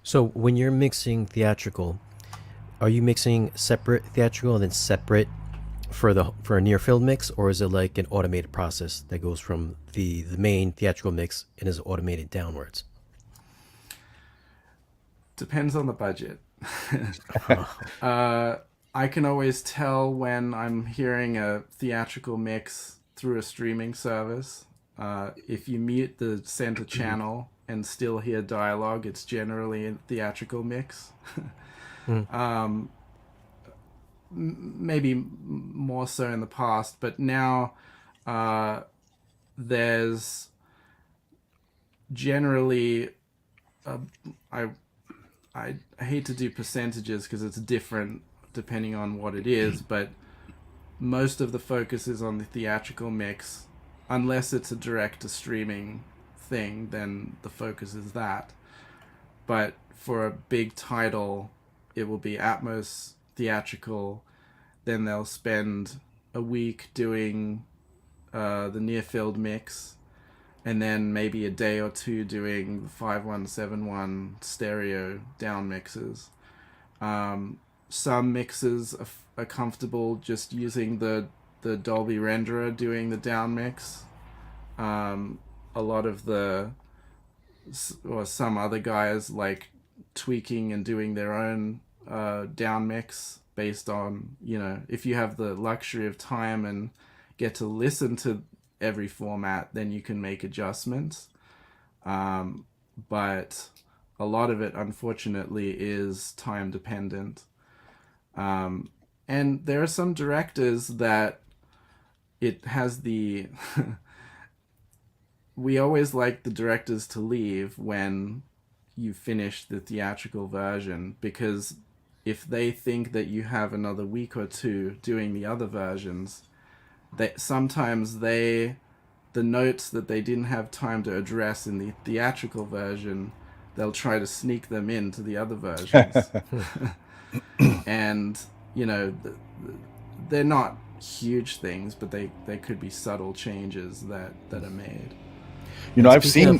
So when you're mixing theatrical, are you mixing separate theatrical and then separate for a near field mix, or is it like an automated process that goes from the main theatrical mix and is automated downwards? Depends on the budget. Oh, uh, I can always tell when I'm hearing a theatrical mix through a streaming service. If you mute the center channel and still hear dialogue, it's generally a theatrical mix. mm, um, Maybe more so in the past, but now uh, there's generally a, I I hate to do percentages because it's different depending on what it is, but most of the focus is on the theatrical mix. Unless it's a direct to streaming thing, then the focus is that. But for a big title, it will be Atmos theatrical. Then they'll spend a week doing the near field mix, and then maybe a day or two doing the 5171 stereo down mixes. Um, some mixes are comfortable just using the Dolby renderer doing the down mix. Um, a lot of the or some other guys like tweaking and doing their own down mix based on, if you have the luxury of time and get to listen to every format, then you can make adjustments. But a lot of it, unfortunately, is time dependent. And there are some directors that it has the. We always like the directors to leave when you finish the theatrical version, because if they think that you have another week or two doing the other versions, that sometimes the notes that they didn't have time to address in the theatrical version, they'll try to sneak them into the other versions. And they're not huge things, but they could be subtle changes that are made. and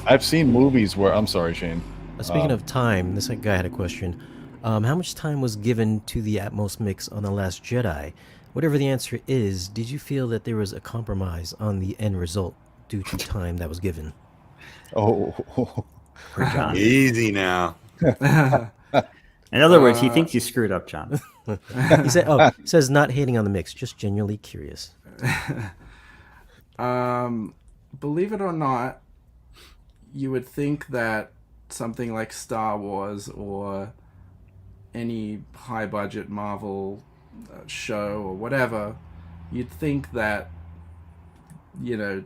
I've seen movies where I'm sorry, Shane. speaking of time, this guy had a question. How much time was given to the Atmos mix on The Last Jedi? Whatever the answer is, did you feel that there was a compromise on the end result due to time that was given? Oh, For John. Easy now. In other words, he thinks you screwed up, John. He says not hating on the mix, just genuinely curious. Believe it or not, you would think that something like Star Wars or any high budget Marvel show or whatever, you'd think that, the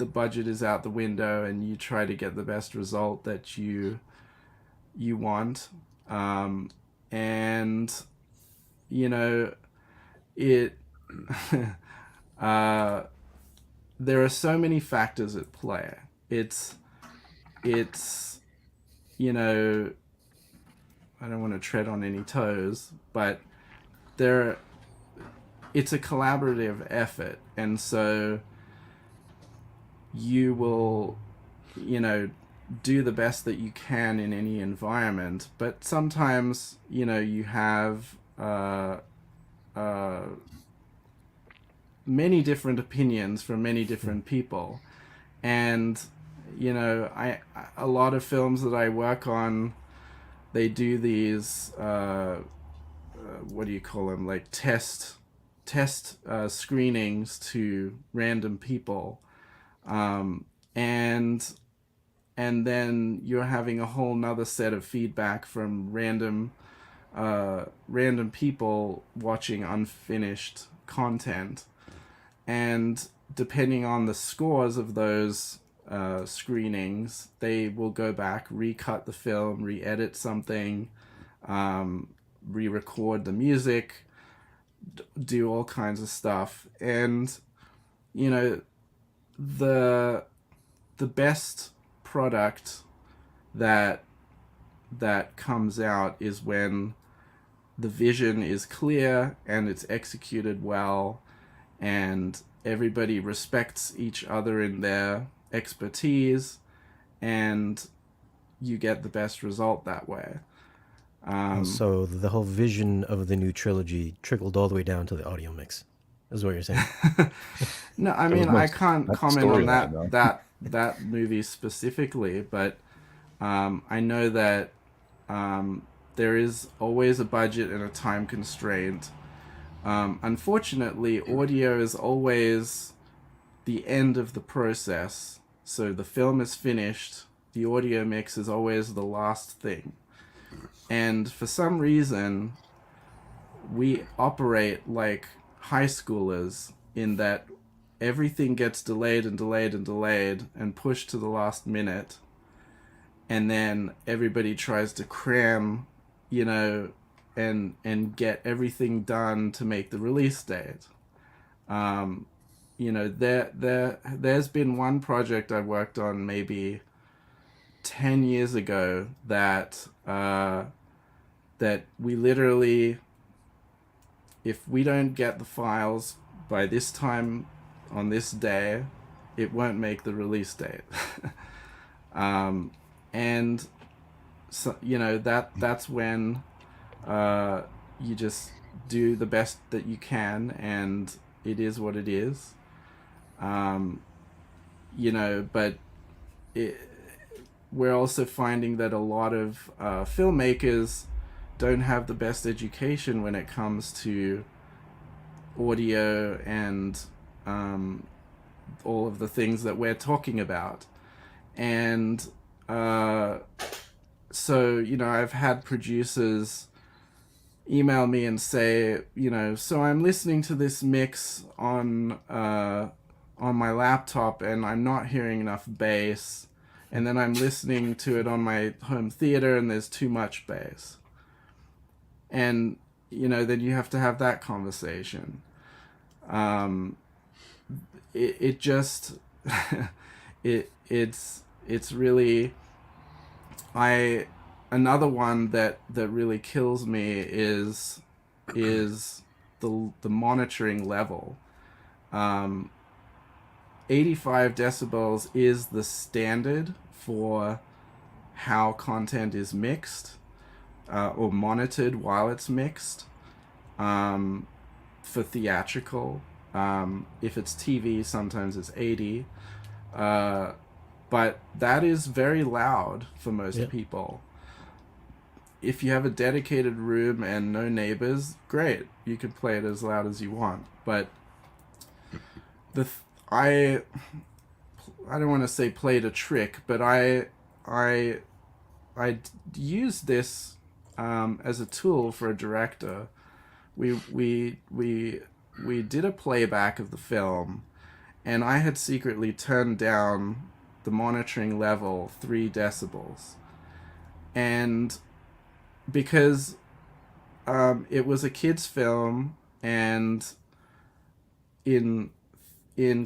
budget is out the window and you try to get the best result that you want. And, it. There are so many factors at play. It's I don't want to tread on any toes, but there it's a collaborative effort, and so you will do the best that you can in any environment, but sometimes you have many different opinions from many different people. And I a lot of films that I work on, they do these what do you call them, like test screenings to random people, and then you're having a whole nother set of feedback from random people watching unfinished content. And depending on the scores of those screenings, they will go back, recut the film, re-edit something, re-record the music, do all kinds of stuff. And the best product that comes out is when the vision is clear and it's executed well, and everybody respects each other in their expertise, and you get the best result that way. So the whole vision of the new trilogy trickled all the way down to the audio mix, is what you're saying. No, I was mean, no- I can't that's the comment on storyline, though. that movie specifically, but I know that there is always a budget and a time constraint. Unfortunately, audio is always the end of the process. So the film is finished, the audio mix is always the last thing. And for some reason, we operate like high schoolers in that everything gets delayed and delayed and delayed and pushed to the last minute. And then everybody tries to cram, you know, and get everything done to make the release date. You know, there's been one project I worked on maybe 10 years ago that that we literally, if we don't get the files by this time on this day, it won't make the release date. And so, you know, that's when you just do the best that you can, and it is what it is. You know, but we're also finding that a lot of filmmakers don't have the best education when it comes to audio and all of the things that we're talking about. And so, you know, I've had producers email me and say, you know, so I'm listening to this mix on my laptop and I'm not hearing enough bass, and then I'm listening to it on my home theater and there's too much bass. And, you know, then you have to have that conversation. It just it's really, another one that really kills me is the monitoring level. 85 decibels is the standard for how content is mixed or monitored while it's mixed. For theatrical, if it's TV, sometimes it's 80. But that is very loud for most people. If you have a dedicated room and no neighbors, great, you can play it as loud as you want. But I don't want to say played a trick, but I used this as a tool for a director. We did a playback of the film, and I had secretly turned down the monitoring level 3 decibels, and because it was a kids film, and in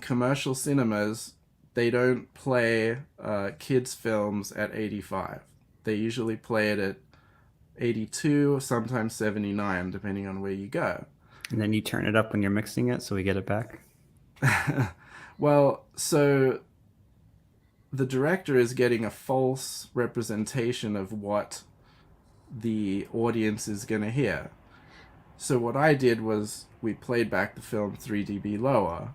commercial cinemas they don't play kids films at 85. They usually play it at 82 or sometimes 79, depending on where you go. And then you turn it up when you're mixing it so we get it back? Well, so the director is getting a false representation of what the audience is going to hear. So what I did was we played back the film 3 dB lower.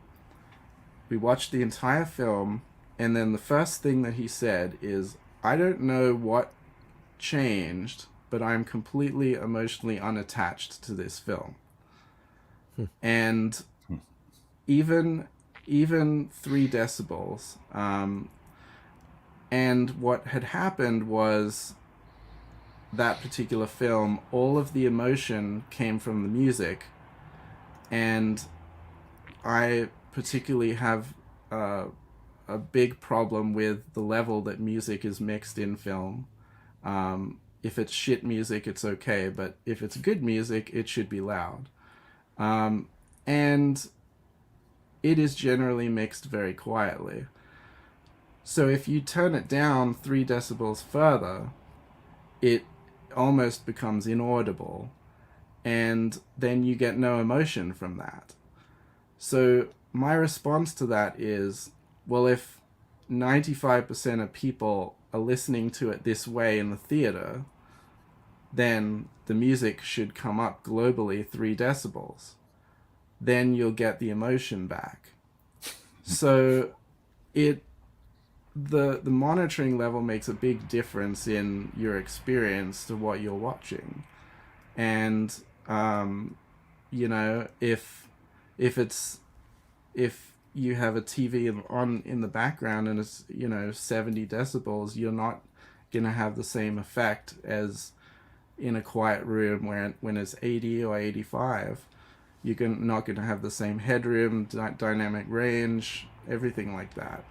We watched the entire film, and then the first thing that he said is, I don't know what changed, but I'm completely emotionally unattached to this film. And even 3 decibels. And what had happened was that particular film, all of the emotion came from the music. And I particularly have a big problem with the level that music is mixed in film. If it's shit music, it's okay, but if it's good music, it should be loud. And it is generally mixed very quietly. So if you turn it down 3 decibels further, it almost becomes inaudible, and then you get no emotion from that. So my response to that is, well, if 95% of people are listening to it this way in the theater, then the music should come up globally 3 decibels. Then you'll get the emotion back. So the monitoring level makes a big difference in your experience to what you're watching. And you know, if you have a TV on in the background and it's, you know, 70 decibels, you're not gonna have the same effect as in a quiet room where when it's 80 or 85. You're not going to have the same headroom, dynamic range, everything like that.